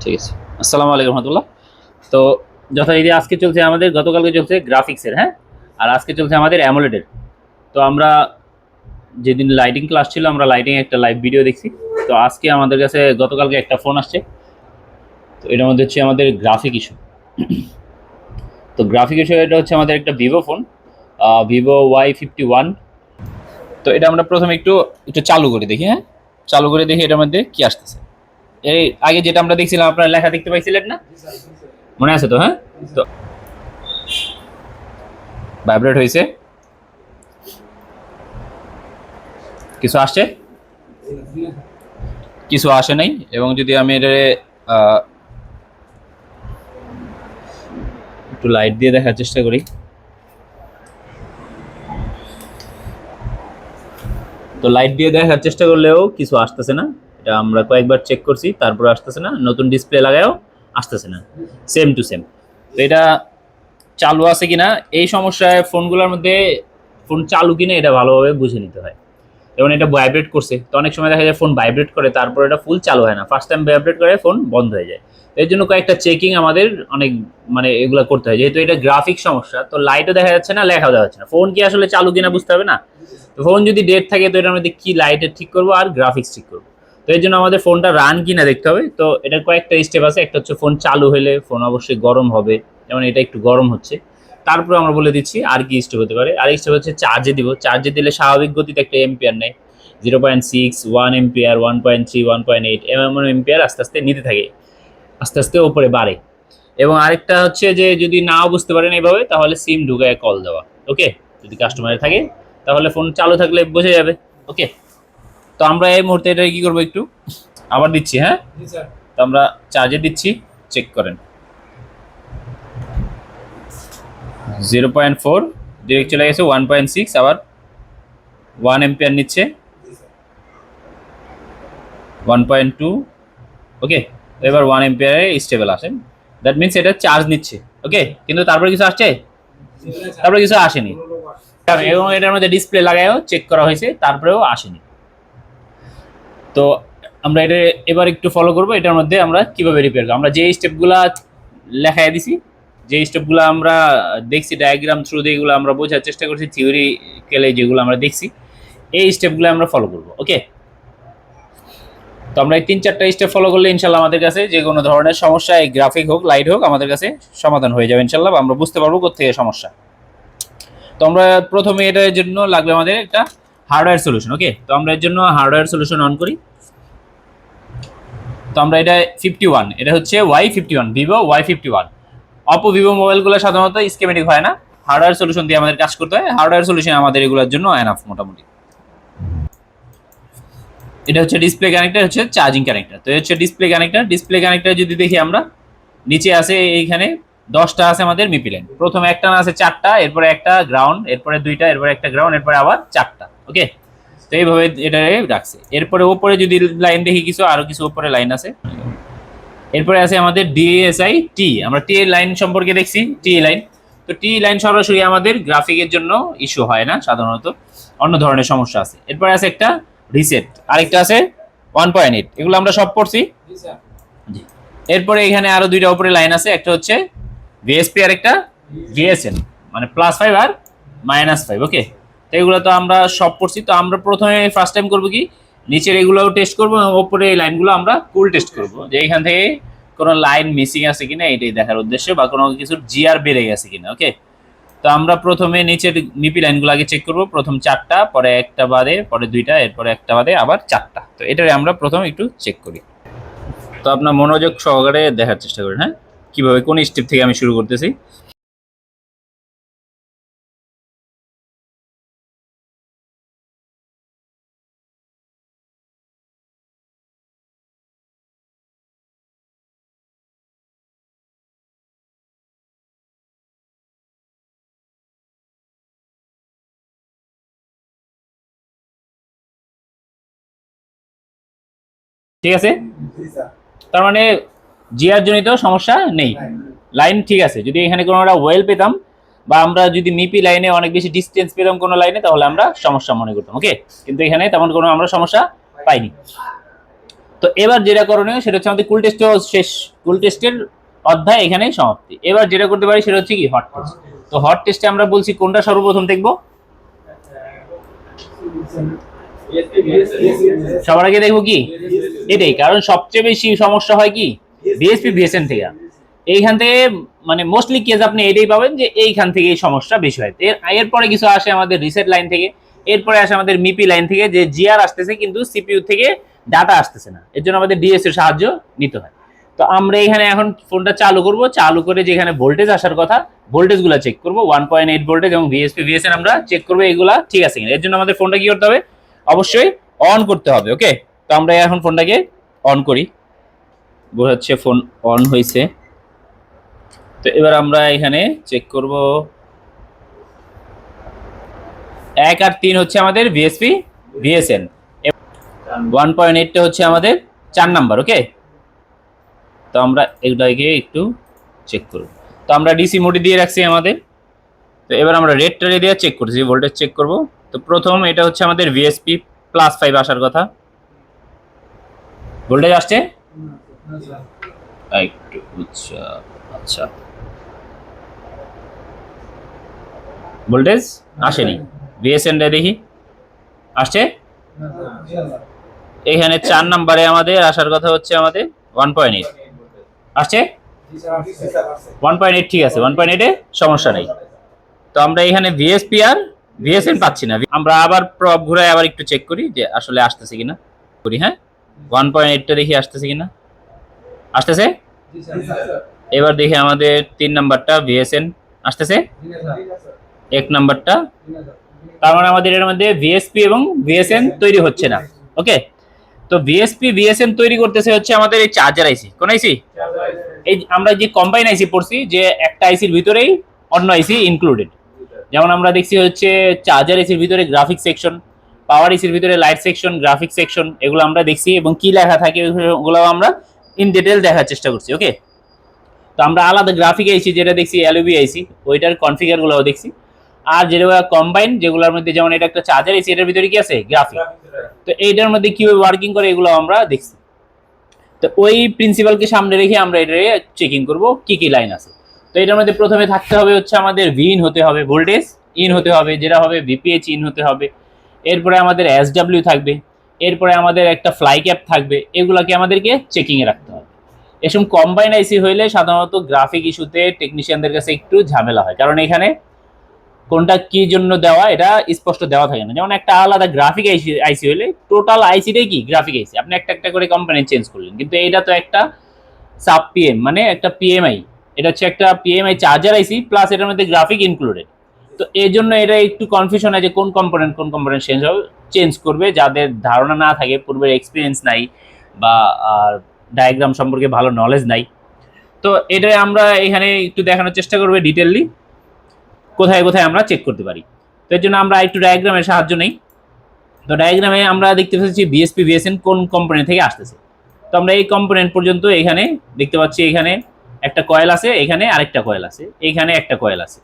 ঠিক আছে। আসসালামু আলাইকুম রহমতুল্লাহ। তো যথারীতি আজকে চলছে আমাদের, গতকালকে চলছে গ্রাফিক্সের, হ্যাঁ, আর আজকে চলছে আমাদের অ্যামোলেডের। তো আমরা যেদিন লাইটিং ক্লাস ছিল আমরা লাইটিং একটা লাইভ ভিডিও দেখছি। তো আজকে আমাদের কাছে গতকালকে একটা ফোন আসছে, তো এটার মধ্যে হচ্ছে আমাদের গ্রাফিক ইস্যু। তো গ্রাফিক ইস্যু এটা হচ্ছে আমাদের একটা ভিভো ফোন, ভিভো Y51। তো এটা আমরা প্রথমে একটু একটু চালু করে দেখি, হ্যাঁ, চালু করে দেখি এটার মধ্যে কি আসতেছে। এই আগে যেটা আমরা দেখছিলাম আপনারা লেখা দেখতে পাইছিলেন না, মনে আছে তো? হ্যাঁ, তো ভাইব্রেট হয়েছে, কিছু আসছে, কিছু আসে নাই। এবং যদি আমি এটা একটু লাইট দিয়ে দেখার চেষ্টা করি, তো লাইট দিয়ে দেখার চেষ্টা করলেও কিছু আসতেছে না। এটা আমরা কয়েকবার চেক করছি, তারপর আসতেছে না। নতুন ডিসপ্লে লাগায়ও আসতেছে না, সেম টু সেম। তো এটা চালু আছে কিনা, এই সমস্যায় ফোনগুলোর মধ্যে ফোন চালু কিনা এটা ভালোভাবে বুঝে নিতে হয়। যেমন এটা ভাইব্রেট করছে, তো অনেক সময় দেখা যায় ফোন ভাইব্রেট করে, তারপর এটা ফুল চালু হয় না, ফার্স্ট টাইম ভাইব্রেট করে ফোন বন্ধ হয়ে যায়। এর জন্য কয়েকটা চেকিং আমাদের অনেক মানে এগুলো করতে হয়, যেহেতু এটা গ্রাফিক সমস্যা। তো লাইটও দেখা যাচ্ছে না, লেখাও দেখা যাচ্ছে না, ফোন কি আসলে চালু কিনা বুঝতে হবে না। তো ফোন যদি ডেট থাকে তো এটার মধ্যে কি লাইটের ঠিক করবো আর গ্রাফিক্স ঠিক করবো। তো এর জন্য আমাদের ফোনটা রান কিনা দেখতে হবে। তো এটার কয়েকটা স্টেপ আছে। একটা হচ্ছে ফোন চালু হলে ফোন অবশ্যই গরম হবে, যেমন এটা একটু গরম হচ্ছে। তারপরে আমরা বলে দিচ্ছি আর কি স্টেপ হতে পারে। আর স্টেপ হচ্ছে চার্জে দিব, চার্জে দিলে স্বাভাবিক গতিতে একটা এম্পিয়ার নেয়, 0.6, 1 এম্পিয়ার, 1.3, 1.8 এমন এম্পিয়ার আস্তে আস্তে নিতে থাকে, আস্তে আস্তে ওপরে বাড়ে। এবং আরেকটা হচ্ছে যে যদি নাও বুঝতে পারেন এইভাবে, তাহলে সিম ঢুকায় কল দেওয়া। ওকে, যদি কাস্টমারের থাকে তাহলে ফোন চালু থাকলে বোঝা যাবে। ওকে, তো আমরা এই মুহূর্তে এটা কি করবো, একটু আবার দিচ্ছি, হ্যাঁ। তো আমরা চার্জে দিচ্ছি, চেক করেন। 0.4 ডিরেক্ট চলে গেছে, 1.6, আবার 1 এম্পিয়ার নিচ্ছে, 1.2। ওকে, এবার 1 এম্পিয়ারে স্টেবল আসেন, দ্যাট মিনস এটা চার্জ নিচ্ছে। ওকে, কিন্তু তারপরে কিছু আসছে, তারপরে কিছু আসেনি। এবং এটার মধ্যে ডিসপ্লে লাগায়ও চেক করা হয়েছে, তারপরেও আসেনি। তো আমরা এটা এবার একটু ফলো করবো, এটার মধ্যে আমরা কিভাবে রিপেয়ার করবো। আমরা যে স্টেপগুলা লেখায় দিছি, যে স্টেপগুলো আমরা দেখছি ডায়াগ্রাম থ্রু দিয়ে, এগুলো আমরা বোঝার চেষ্টা করছি, থিওরিক্যালি যেগুলো আমরা দেখছি এই স্টেপগুলো আমরা ফলো করবো। ওকে, তো আমরা এই 3-4টা স্টেপ ফলো করলে ইনশাল্লাহ আমাদের কাছে যে কোনো ধরনের সমস্যা, এই গ্রাফিক হোক লাইট হোক, আমাদের কাছে সমাধান হয়ে যাবে ইনশাল্লাহ। আমরা বুঝতে পারবো কোথেকে সমস্যা। তো আমরা প্রথমে এটার জন্য লাগবে আমাদের একটা হার্ডওয়্যার সলিউশন। ওকে, তো আমরা এর জন্য হার্ডওয়্যার সলিউশন অন করি। তো আমরা এটা 51, এটা হচ্ছে Y51, Vivo Y51। Oppo Vivo মোবাইলগুলো সাধারণত স্কিমেটিক হয় না, হার্ডওয়্যার সলিউশন দিয়ে আমাদের কাজ করতে হয়। হার্ডওয়্যার সলিউশন আমাদের এগুলোর জন্য এনাফ মোটামুটি। এটা হচ্ছে ডিসপ্লে কানেক্টর, হচ্ছে চার্জিং কানেক্টর। তো হচ্ছে ডিসপ্লে কানেক্টর। ডিসপ্লে কানেক্টর যদি দেখি আমরা, নিচে আছে এইখানে 10টা আছে আমাদের মিপি লাইন। প্রথমে একটা না আছে 4টা, এরপরে একটা গ্রাউন্ড, এরপরে 2টা, এরপরে একটা গ্রাউন্ড, এরপরে আবার 4টা। ওকে, তো এইভাবে এটা রাখছে। এরপরে ওপরে যদি লাইন দেখি, কিছু আরো কিছু ওপরে লাইন আছে। এরপরে আছে আমাদের ডিএসআই টি। আমরা টি লাইন সম্পর্কে দেখছি, টি লাইন। তো টি লাইন সরাসরি আমাদের গ্রাফিকের জন্য ইস্যু হয় না সাধারণত, অন্য ধরনের সমস্যা আছে। এরপরে আছে একটা রিসেট, আরেকটা আছে 1.8, এগুলো আমরা সব পড়ছি। জি। এরপরে এখানে আরো 2টা উপরে লাইন আছে, একটা হচ্ছে ভিএসপি আর একটা ভিএসএন, মানে +5 আর -5। ওকে, তো এগুলো তো আমরা সব পড়ছি। তো আমরা প্রথমে ফার্স্ট টাইম করবো কি, নিচের এগুলোও টেস্ট করবো, এবং ওপরে এই লাইনগুলো আমরা কুল টেস্ট করবো, যে এখান থেকে কোনো লাইন মিসিং আছে কিনা এটাই দেখার উদ্দেশ্যে, বা কোনো কিছুর জিআর বেড়ে গেছে কিনা। ওকে, তো আমরা প্রথমে নিচের মিপি লাইনগুলো আগে চেক করবো, প্রথম 4টা, পরে একটা বাদে, পরে 2টা, এরপরে একটা বাদে, আবার 4টা। তো এটাই আমরা প্রথম একটু চেক করি। তো আপনার মনোযোগ সহকারে দেখার চেষ্টা করেন, হ্যাঁ, কিভাবে কোন স্টেপ থেকে আমি শুরু করতেছি। ঠিক আছে, তার মানে জিআর জনিত সমস্যা নেই, লাইন ঠিক আছে। যদি এখানে কোনো একটা ওয়েল পেতাম, বা আমরা যদি মিপি লাইনে অনেক বেশি ডিস্টেন্স পেতাম কোনো লাইনে, তাহলে আমরা সমস্যা মনে করতাম। ওকে, কিন্তু এখানে তেমন কোনো আমরা সমস্যা পাইনি। তো এবার যেটা করণীয় সেটা হচ্ছে আমাদের কুল টেস্ট শেষ, কুল টেস্টের অধ্যায় এখানে সমাপ্তি। এবার যেটা করতে পারি সেটা হচ্ছে কি হট টেস্ট। তো হট টেস্টে আমরা বলছি কোনটা সর্বপ্রথম দেখবো, সবার আগে দেখবো কি এটাই, কারণ সবচেয়ে বেশি সমস্যা হয় কি বিএসপি ভিএসএন থেকে। এইখান থেকে মানে মোস্টলি কেস আপনি এটাই পাবেন যে এইখান থেকে এই সমস্যা বেশি হয়। এরপরে কিছু আসে আমাদের রিসেট লাইন থেকে, এরপরে আসে আমাদের মিপি লাইন থেকে, যে জিআর আসতেছে কিন্তু সিপিইউ থেকে ডাটা আসতেছে না, এর জন্য আমাদের ডিএস এর সাহায্য নিতে হয়। তো আমরা এখানে এখন ফোনটা চালু করব, চালু করে যেখানে ভোল্টেজ আসার কথা ভোল্টেজ গুলা চেক করবো, 1.8 ভোল্টেজ এবং বিএসপি ভিএসএন আমরা চেক করবো এগুলা ঠিক আছে কিনা। এর জন্য আমাদের ফোনটা কি করতে হবে, অবশ্যই অন করতে হবে। ওকে, তো আমরা এখন ফোনটাকে অন করি, বোঝাচ্ছে ফোন অন হয়েছে। তো এবার আমরা এখানে চেক করব 1 আর 3 হচ্ছে আমাদের ভিএসপি ভিএসএন, 1.8টা হচ্ছে আমাদের 4 নাম্বার। ওকে, তো আমরা এগুলাকে একটু চেক করব। তো আমরা ডিসি মোডে দিয়ে রাখছি আমাদের। তো এবার আমরা রেডটা দিয়ে চেক করছি, ভোল্টেজ চেক করব। তো প্রথম এটা হচ্ছে আমাদের ভিএসপি +5 আসার কথা, ভোল্টেজ আসছে একটু আচ্ছা আচ্ছা, ভোল্টেজ আসেনি। ভিএসএনটা দেখি আসছে, এখানে 4 নাম্বারে আমাদের আসার কথা হচ্ছে আমাদের 1.8 আসছে, 1.8 ঠিক আছে, 1.8 এ সমস্যা নেই। তো আমরা এখানে ভিএসপি আর ভিএসএন পাচ্ছি না, আমরা আবার প্রব ঘুরাই আবার একটু চেক করি যে আসলে আসতেছে কিনা করি। হ্যাঁ, 1.8টা দেখি আসতেছে কিনা, আসতেছে। এবার দেখি আমাদের 3 নাম্বারটা ভিএসএন আসতেছে, 1 নাম্বারটা, তার মানে আমাদের এর মধ্যে ভিএসপি এবং ভিএসএন তৈরি হচ্ছে না। ওকে, তো ভিএসপি ভিএসএন তৈরি করতেছে হচ্ছে আমাদের এই চার্জার আইসি। কোন আইসি? এই আমরা যে কম্বাইন আইসি পড়ছি, যে একটা আইসির ভিতরেই অন্য আইসি ইনক্লুডেড। যেমন আমরা দেখছি হচ্ছে চার্জার আইসির ভিতরে গ্রাফিক সেকশন, পাওয়ার আইসির ভিতরে লাইট সেকশন, গ্রাফিক সেকশন, এগুলো আমরা দেখছি এবং কি লেখা থাকে ওগুলো আমরা ইন ডিটেল দেখার চেষ্টা করছি। ওকে, তো আমরা আলাদা গ্রাফিক আইসি যেটা দেখছি এলইবি আইসি, ওইটার কনফিগার গুলো দেখছি। আর যেগুলো কম্বাইন, যেগুলোর মধ্যে যেমন এটা একটা চার্জার আইসি, এটার ভিতরে কি আছে গ্রাফিক, তো এইটার মধ্যে কিভাবে ওয়ার্কিং করে এগুলো আমরা দেখছি। তো ওই প্রিন্সিপালকে সামনে রেখে আমরা এটা চেকিং করব কি কি লাইন আছে। তো এটার মধ্যে প্রথমে থাকতে হবে হচ্ছে আমাদের ভি ইন হতে হবে, ভোল্টেজ ইন হতে হবে, যেটা হবে ভিপিএইচ ইন হতে হবে। এরপরে আমাদের এসডব্লিউ থাকবে, এরপরে আমাদের একটা ফ্লাই ক্যাপ থাকবে, এগুলাকে আমাদেরকে চেকিং এ রাখতে হবে। এসব কম্বাইন আইসি হইলে সাধারণত গ্রাফিক ইস্যুতে টেকনিশিয়ানদের কাছে একটু ঝামেলা হয়, কারণ এখানে কোনটা কি জন্য দেওয়া এটা স্পষ্ট দেওয়া থাকে না। যেমন একটা আলাদা গ্রাফিক আইসি হলে টোটাল আইসিটাই কি গ্রাফিক আইসি, আপনি একটা একটা করে কোম্পানি চেঞ্জ করলেন, কিন্তু এটা তো একটা সাব পিএম মানে একটা পিএমআই, এটা হচ্ছে একটা পিএমআই চার্জার আইসি প্লাস এটার মধ্যে গ্রাফিক ইনক্লুডেড। তো এই জন্য এটা একটু কনফিউশন হয় যে কোন কম্পোনেন্ট চেঞ্জ করবে, যাদের ধারণা না থাকে, পূর্বের এক্সপিরিয়েন্স নাই বা ডায়াগ্রাম সম্পর্কে ভালো নলেজ নাই। তো এটা আমরা এখানে একটু দেখানোর চেষ্টা করবো ডিটেইললি কোথায় কোথায় আমরা চেক করতে পারি। তো এর জন্য আমরা একটু ডায়াগ্রামের সাহায্য নেই। তো ডায়াগ্রামে আমরা দেখতে পাচ্ছি বিএসপি ভিএসএন কোন কম্পোনেন্ট থেকে আসতেছে। তো আমরা এই কম্পোনেন্ট পর্যন্ত এখানে দেখতে পাচ্ছি, এখানে একটা কয়েল আছে, এখানে আরেকটা কয়েল আছে, এখানে একটা কয়েল আছে।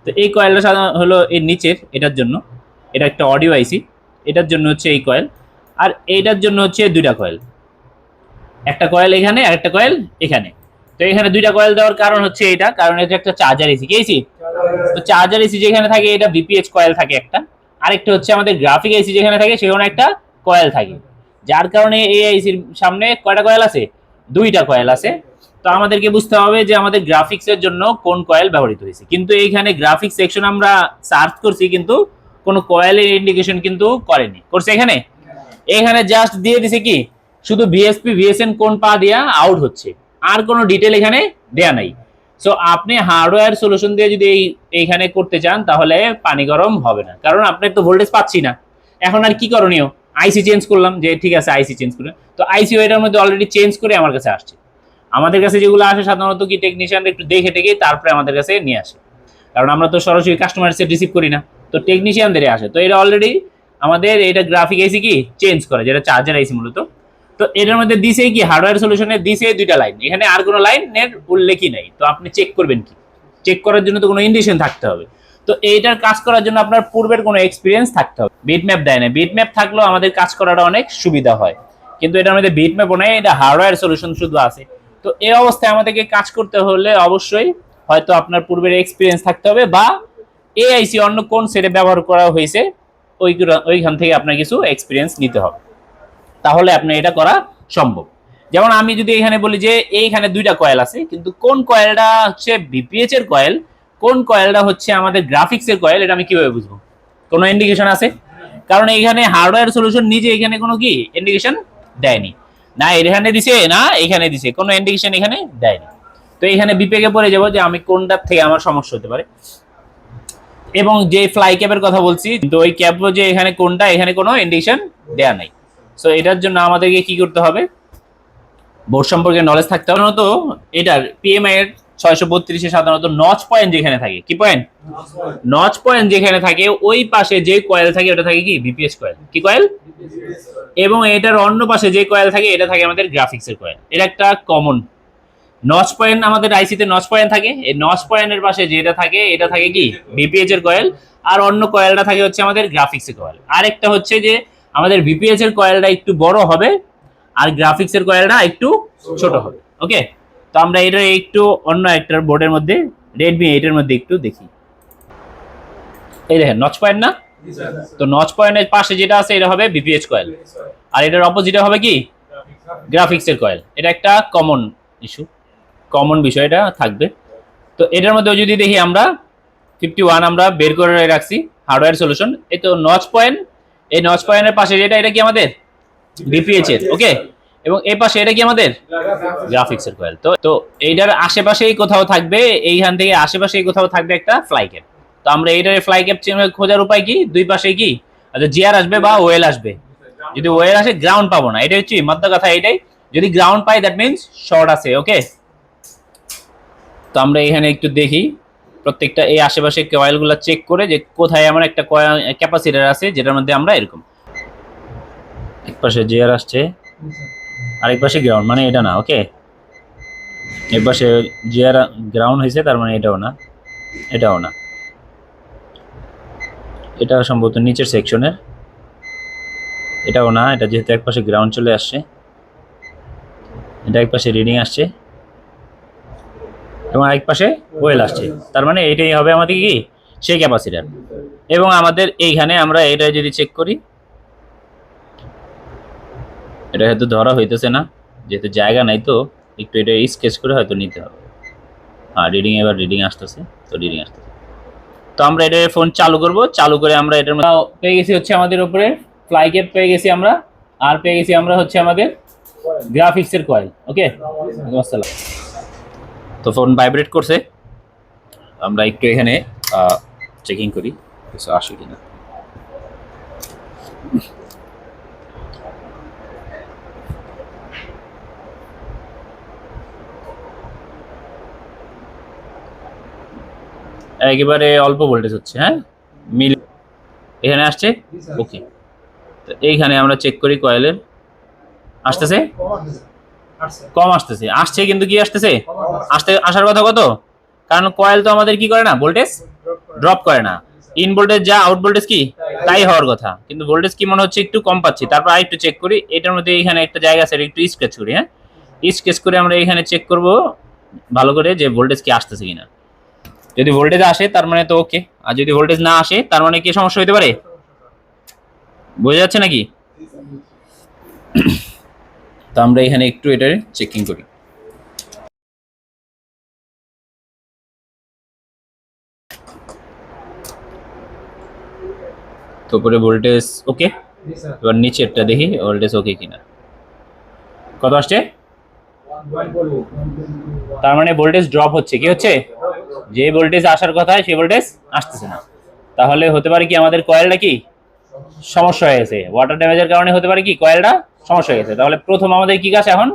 তো এই কয়েলটা সাধারণত হলো এর নিচের, এটার জন্য এটা একটা অডিও আইসি, এটার জন্য হচ্ছে এই কয়েল, আর এইটার জন্য হচ্ছে দুইটা কয়েল, একটা কয়েল এখানে আর একটা কয়েল এখানে। তো এখানে দুইটা কয়েল দেওয়ার কারণ হচ্ছে এটা, কারণ এটা একটা চার্জার এসি, কি এসি? তো চার্জার এসি যেখানে থাকে এটা ভিপিএইচ কয়েল থাকে একটা, আরেকটা হচ্ছে আমাদের গ্রাফিক এসি যেখানে থাকে সেখানে একটা কয়েল থাকে, যার কারণে এই এসির সামনে কয়টা কয়েল আছে? দুইটা কয়েল আছে। তো আমাদেরকে বুঝতে হবে যে আমাদের গ্রাফিক্সের জন্য কোন কয়েল ব্যবহৃত হয়েছে, কিন্তু এইখানে গ্রাফিক্স সেকশন আমরা সার্চ করছি কিন্তু কোনো কয়েলের ইন্ডিকেশন কিন্তু করেনি, করছে এখানে। এখানে জাস্ট দিয়ে দিছে কি শুধু বিএসপি ভিএসএন কোন পা দিয়া আউট হচ্ছে, আর কোনো ডিটেল এখানে দেয়া নাই। সো আপনি হার্ডওয়্যার সলিউশন দিয়ে যদি এইখানে করতে চান তাহলে পানি গরম হবে না, কারণ আপনার তো ভোল্টেজ পাচ্ছি না। এখন আর কি করণীয়? আইসি চেঞ্জ করলাম, যে ঠিক আছে আইসি চেঞ্জ করে, তো আইসি এটার মধ্যে অলরেডি চেঞ্জ করে আমার কাছে আসছে। আমাদের কাছে যেগুলো আসে সাধারণত কি টেকনিশিয়ানরা একটু দেখে টেকে তারপরে আমাদের কাছে নিয়ে আসে, কারণ আমরা তো সরাসরি কাস্টমার সেট রিসিভ করি না, তো টেকনিশিয়ানদের আসে। তো এটা অলরেডি আমাদের এটা গ্রাফিক আইসি কি চেঞ্জ করে, যেটা চার্জার আইসি মূলত। তো এটার মধ্যে দিছে কি হার্ডওয়্যার সলিউশনে দিছে দুইটা লাইন, এখানে আর কোনো লাইনের উল্লেখই নাই। তো আপনি চেক করবেন কি? চেক করার জন্য তো কোনো ইন্ডিকেশন থাকতে হবে। তো এইটার কাজ করার জন্য আপনার পূর্বের কোনো এক্সপিরিয়েন্স থাকতে হবে। বিটম্যাপ দেয় না, বিটম্যাপ থাকলেও আমাদের কাজ করাটা অনেক সুবিধা হয়, কিন্তু এটার মধ্যে বিটম্যাপও নেই, এটা হার্ডওয়্যার সলিউশন শুধু আছে। তো এই অবস্থায় আমাদেরকে কাজ করতে হলে অবশ্যই হয়তো আপনার পূর্বের এক্সপিরিয়েন্স থাকতে হবে, বা এআইসি অন্য কোন সেটে ব্যবহার করা হয়েছে ওইখান থেকে আপনার কিছু এক্সপিরিয়েন্স নিতে হবে, তাহলে আপনার এটা করা সম্ভব। যেমন আমি যদি এখানে বলি যে এইখানে দুইটা কয়েল আছে, কিন্তু কোন কয়েলটা হচ্ছে বিপিএইচ এর কয়েল, কোন কয়েলটা হচ্ছে আমাদের গ্রাফিক্স এর কয়েল, এটা আমি কিভাবে বুঝবো? কোনো ইন্ডিকেশন আছে? কারণ এখানে হার্ডওয়্যার সলিউশন নিজে এখানে কোনো কি ইন্ডিকেশন দেয়নি, না এখানে দিছে না এখানে দিছে, কোনো ইন্ডিকেশন এখানে দেয়নি। তো এখানে বিপেকে পড়ে যাবো যে আমি কোনটার থেকে আমার সমস্যা হতে পারে। এবং যে ফ্লাই ক্যাপের কথা বলছি, তো ওই ক্যাপ যে এখানে কোনটা, এখানে কোনো ইন্ডিকেশন দেয়া নাই। সো এটার জন্য আমাদেরকে কি করতে হবে? বোর্ড সম্পর্কে নলেজ থাকতে হবে। তো এটার পিএমআই এর 632 সাধারণত নচ পয়েন্ট যেখানে থাকে, কি পয়েন্ট? নচ পয়েন্ট যেখানে থাকে ওই পাশে যে কয়েল থাকে ওটা থাকে কি বিপিএস কয়েল, কি কয়েল? এবং এটার অন্য পাশে যে কয়েল থাকে এটা থাকে আমাদের গ্রাফিক্স এর কয়েল। এটা একটা কমন নচ পয়েন্ট, আমাদের আইসিতে নচ পয়েন্ট থাকে, এই নচ পয়েন্টের পাশে যেটা থাকে এটা থাকে কি বিপিএইচ এর কয়েল, আর অন্য কয়েলটা থাকে হচ্ছে আমাদের গ্রাফিক্স এর কয়েল। আরেকটা হচ্ছে যে আমাদের বিপিএইচ এর কয়েলটা একটু বড় হবে আর গ্রাফিক্স এর কয়েলটা একটু ছোট হবে। ওকে, তো আমরা এটা একটু অন্য একটা বোর্ডের মধ্যে রেডমি 8 এর মধ্যে একটু দেখি। এই দেখেন নচ পয়েন্ট না, তো নচ পয়েন্টের পাশে যেটা আছে এটা হবে বিপিএইচ কয়েল, আর এটার অপোজিটে হবে কি গ্রাফিক্স এর কয়েল। এটা একটা কমন ইস্যু, কমন বিষয় এটা থাকবে। তো এটার মধ্যে যদি দেখি আমরা 51 আমরা বের করে রাখছি হার্ডওয়্যার সলিউশন। এই তো নচ পয়েন্ট, এই নচ পয়েন্টের পাশে যেটা এটা কি আমাদের বিপিএইচ এর, ওকে, এবং এই পাশে এটা কি আমাদের গ্রাফিক্স এর কয়েল। তো তো এইটার আশেপাশেই কোথাও থাকবে, এইখান থেকে আশেপাশেই কোথাও থাকবে একটা ফ্লাই ক্যাপ। তো আমরা এইটার ফ্লাই ক্যাপ খোঁজার উপায় কি? দুই পাশে কি আচ্ছা জিআর আসবে বা ওয়েল আসবে। যদি ওয়েল আসে গ্রাউন্ড পাবো না, এটা হচ্ছে মাত্র কথা এটাই। যদি ground pi that means short আছে। ওকে, তো আমরা এখানে একটু দেখি প্রত্যেকটা এই আশেপাশে কয়েলগুলো চেক করে যে কোথায় আমার একটা ক্যাপাসিটার আছে যেটার মধ্যে আমরা এরকম এক পাশে জিআর আসছে আরেক পাশে গ্রাউন্ড, মানে এটা না। ওকে, এক পাশে জিআর গ্রাউন্ড হয়েছে তার মানে এটাও না, এটাও না, এটা সম্ভবত নিচের সেকশনের, এটাও না, এটা যেহেতু এক পাশে গ্রাউন্ড চলে আসছে, এটা এক পাশে রিডিং আসছে এবং আরেক পাশে ওয়েল আসছে, তার মানে এটাই হবে আমাদের কি সেই ক্যাপাসিটার। এবং আমাদের এইখানে আমরা এটা যদি চেক করি, এটা হয়তো ধরা হইতেছে না যেহেতু জায়গা নাই, তো একটু এটা স্কেচ করে হয়তো নিতে হবে। হ্যাঁ, রিডিং এবার রিডিং আসতেছে, তো রিডিং আসতেছে। তো আমরা এটা ফোন চালু করব, চালু করে আমরা এটার মধ্যে পেয়ে গেছি হচ্ছে আমাদের উপরে ফ্লাই ক্যাপ পেয়ে গেছি আমরা, আর পেয়ে গেছি আমরা হচ্ছে আমাদের গ্রাফিক্স এর কয়েল। ওকে, আসসালাম। তো ফোন ভাইব্রেট করছে, আমরা একটু এখানে চেকিং করি কিছু আসে কিনা। একেবারে অল্প ভোল্টেজ হচ্ছে, হ্যাঁ মিল এখানে আসছে। ওকে, তো এইখানে আমরা চেক করি কয়েলের আসতেছে, কম আসতেছে, আসছে কিন্তু কি আসতেছে, আসার কথা কত, কারণ কয়েল তো আমাদের কি করে না ভোল্টেজ ড্রপ করে না, ইন ভোল্টেজ যা আউট ভোল্টেজ কি তাই হওয়ার কথা, কিন্তু ভোল্টেজ কি মনে হচ্ছে একটু কম পাচ্ছি। তারপর আরেকটু চেক করি, এটার মধ্যে এখানে একটা জায়গা আছে একটু স্কেচ করি। হ্যাঁ, স্কেচ করে আমরা এখানে চেক করব ভালো করে যে ভোল্টেজ কি আসতেছে কিনা। যদি ভোল্টেজ আসে তার মানে তো ওকে, আর যদি ভোল্টেজ না আসে তার মানে কি সমস্যা হতে পারে, বোঝা যাচ্ছে নাকি? তো আমরা এখানে একটু এটা চেকিং করি। তো উপরে ভোল্টেজ ওকে, এবার নিচেরটা দেখি ভোল্টেজ ওকে কিনা, কত আসছে, তার মানে ভোল্টেজ ড্রপ হচ্ছে, কি হচ্ছে, যে ভোল্টেজ আসার কথা সেই ভোল্টেজ আসতেছে না। তাহলে হতে পারে কি আমাদের কয়েলটা কি সমস্যা হয়ে গেছে, ওয়াটার ড্যামেজের কারণে হতে পারে কি কয়েলটা সমস্যা হয়ে গেছে। তাহলে প্রথম আমাদের কি কাজ, এখন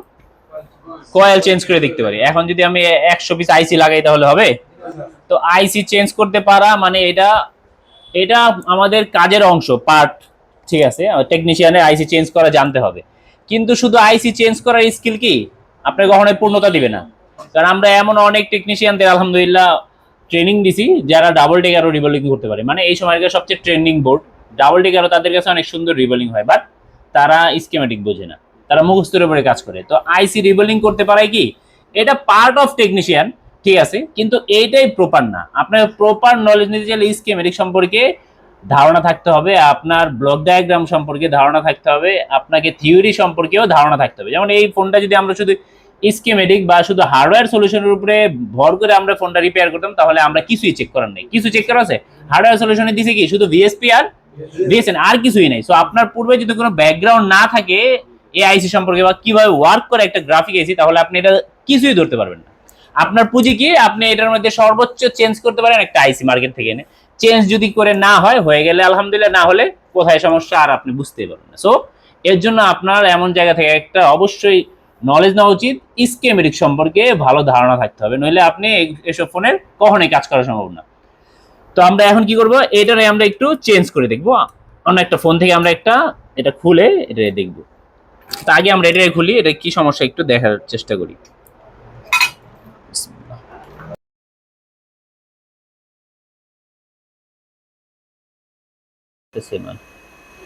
কয়েল চেঞ্জ করে দেখতে পারি। এখন যদি আমি 100 পিস আইসি লাগাই তাহলে হবে? তো আইসি চেঞ্জ করতে পারা মানে এটা এটা আমাদের কাজের অংশ, পার্ট, ঠিক আছে, টেকনিশিয়ানের আইসি চেঞ্জ করা জানতে হবে। কিন্তু শুধু আইসি চেঞ্জ করার স্কিল কি আপনার কখনোই পূর্ণতা দিবে না, কারণ আমরা এমন অনেক টেকনিশিয়ানদের আলহামদুলিল্লাহ ট্রেনিং দিছি যারা ডাবল টেকারও রিভলিং করতে পারে। মানে এই সময়ের সবচেয়ে ট্রেন্ডিং বোর্ড ডাবল টেকারও তাদের কাছে অনেক সুন্দর রিভলিং হয়, বাট তারা স্কিমেটিক বোঝে না। তারা মুখস্থের উপরে কাজ করে। তো আইসি রিবিল্ডিং করতে পারে কি, এটা পার্ট অফ টেকনিশিয়ান, ঠিক আছে, কিন্তু এইটাই প্রপার না। আপনার প্রপার নলেজ নিতে চাইলে স্কিমেটিক সম্পর্কে ধারণা থাকতে হবে, আপনার ব্লক ডায়াগ্রাম সম্পর্কে ধারণা থাকতে হবে, আপনাকে থিওরি সম্পর্কেও ধারণা থাকতে হবে। যেমন এই ফোনটা যদি আমরা শুধু স্কিমেটিক বা শুধু হার্ডওয়্যার সলিউশনের উপরে ভর করে আমরা ফোনটা রিপেয়ার করতাম, তাহলে আমরা কিছুই চেক করার নেই। কিছু চেক করা আছে, হার্ডওয়্যার সলিউশনে দিছে কি শুধু ভিএসপি আর ভিএসএন, আর কিছুই নেই। সো আপনার পূর্বে যদি কোনো ব্যাকগ্রাউন্ড না থাকে এই আইসি সম্পর্কে বা কিভাবে ওয়ার্ক করে একটা গ্রাফিক আইসি, তাহলে আপনি এটা কিছুই ধরতে পারবেন না। আপনার পুঁজি কি, আপনি এটার মধ্যে সর্বোচ্চ চেঞ্জ করতে পারেন একটা আইসি মার্কেট থেকে এনে। চেঞ্জ যদি করে না হয়, হয়ে গেলে আলহামদুলিল্লাহ, না হলে কোথায় সমস্যা আর আপনি বুঝতেই পারবেন না। সো এর জন্য আপনার এমন জায়গা থেকে একটা অবশ্যই নলেজ নেওয়া উচিত, স্কিমেটিক সম্পর্কে ভালো ধারণা থাকতে হবে, নইলে আপনি এসব ফোনের কখনোই কাজ করা সম্ভব না। তো আমরা এখন কি করব, এটারে আমরা একটু চেঞ্জ করে দেখবো। অন্য একটা ফোন থেকে আমরা এটা খুলে এটা দেখবো। তো আগে আমরা এটা খুলি, এটা কি সমস্যা একটু দেখার চেষ্টা করি।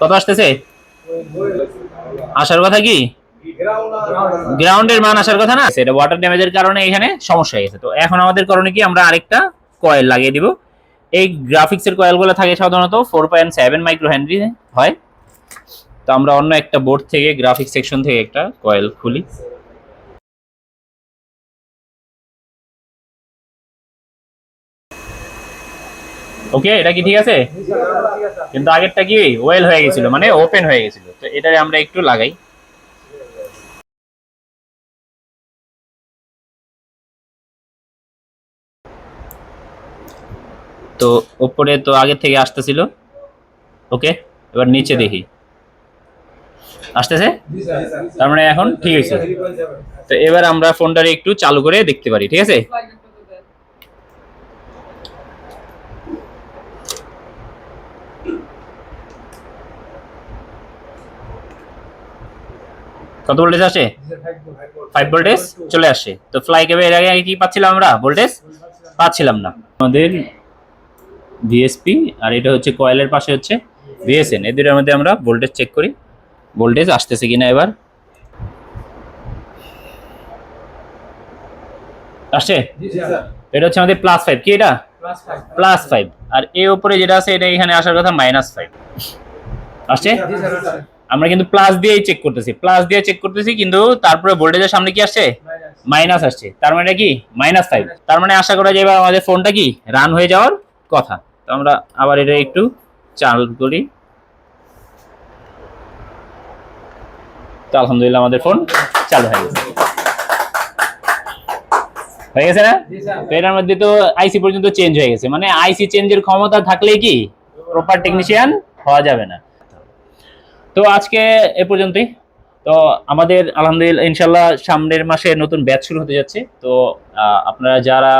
কত আসতেছে? আসার কথা কি গ্রাউন্ডের মান আসার কথা না, এটা ওয়াটার ড্যামেজের কারণে এখানে সমস্যা হয়ে গেছে। তো এখন আমাদের করণীয় কি, আমরা আরেকটা কয়েল লাগিয়ে দিব। এই গ্রাফিক্সের কয়েলগুলো থাকে সাধারণত 4.7 মাইক্রো হেনরি হয়। তো আমরা অন্য একটা বোর্ড থেকে গ্রাফিক্স সেকশন থেকে একটা কয়েল খুলি। ওকে, এটা কি ঠিক আছে? কিন্তু আগেরটা কি ওয়েল হয়ে গেছিল, মানে ওপেন হয়ে গেছিল। তো এটারে আমরা একটু লাগাই। তো উপরে তো আগে থেকে আসতেছিল। ওকে, এবার নিচে দেখি আসতেছে, তার মানে এখন ঠিক আছে। তো এবার আমরা ফোনটারে একটু চালু করে দেখতে পারি, ঠিক আছে? কত ভোল্টেজ আসে? 5 ভোল্টেজ চলে আসে। তো ফ্লাই ক্যাবে এর আগে কি পাচ্ছিলাম আমরা? ভোল্টেজ পাচ্ছিলাম না। আমাদের ভিএসপি আর এটা হচ্ছে কয়েলের পাশে হচ্ছে ভিএসএন, এই দুটোর মধ্যে আমরা ভোল্টেজ চেক করি, ভোল্টেজ আসতেছে কিনা। এবার আসছে, এটা হচ্ছে আমাদের +5। কি এটা? +5। আর এর উপরে যেটা আছে এটা এখানে আসার কথা -5 আসছে। আমরা কিন্তু প্লাস দিয়েই চেক করতেছি, প্লাস দিয়ে চেক করতেছি, কিন্তু তারপরে ভোল্টেজের সামনে কি আসছে? মাইনাস আসছে। তার মানে কি -5। তার মানে আশা করা যায় এবার আমাদের ফোনটা কি রান হয়ে যাওয়ার কথা। তো আমরা আবার এটা একটু চালু করি। তো আলহামদুলিল্লাহ আমাদের ফোন চালু হয়ে গেছে। হয়ে গেছে না? তো এটার মধ্যে তো আইসি পর্যন্ত চেঞ্জ হয়ে গেছে, মানে আইসি চেঞ্জের ক্ষমতা থাকলেই কি প্রপার টেকনিশিয়ান হওয়া যাবে না। তো আজকে এ পর্যন্তই। তো আমাদের আলহামদুলিল্লাহ ইনশাল্লাহ সামনের মাসে নতুন ব্যাচ শুরু হতে যাচ্ছে। তো আপনারা যারা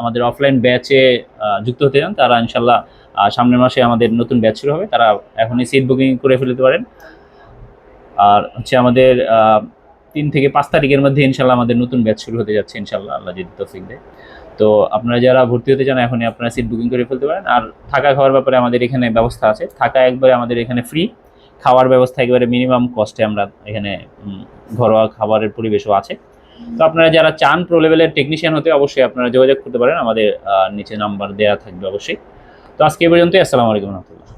আমাদের অফলাইন ব্যাচে যুক্ত হতে চান, তারা ইনশাল্লাহ সামনের মাসে আমাদের নতুন ব্যাচ শুরু হবে, তারা এখনই সিট বুকিং করে ফেলতে পারেন। আর হচ্ছে আমাদের 3 থেকে 5 তারিখের মধ্যে ইনশাল্লাহ আমাদের নতুন ব্যাচ শুরু হতে যাচ্ছে ইনশাল্লাহ, আল্লাহ যদি তৌফিক দেয়। তো আপনারা যারা ভর্তি হতে চান এখনই আপনারা সিট বুকিং করে ফেলতে পারেন। আর থাকা খাওয়ার ব্যাপারে আমাদের এখানে ব্যবস্থা আছে, থাকা একবারে আমাদের এখানে ফ্রি, খাওয়ার ব্যবস্থা একেবারে মিনিমাম কস্টে আমরা এখানে ঘরোয়া খাবারের পরিবেশও আছে। তো আপনারা যারা চান প্রো লেভেলের টেকনিশিয়ান হতে, অবশ্যই আপনারা যোগাযোগ করতে পারেন, আমাদের নিচে নাম্বার দেওয়া থাকবে অবশ্যই। তো আজকে এই পর্যন্তই। আসসালামু আলাইকুম রহমতুল্লাহ।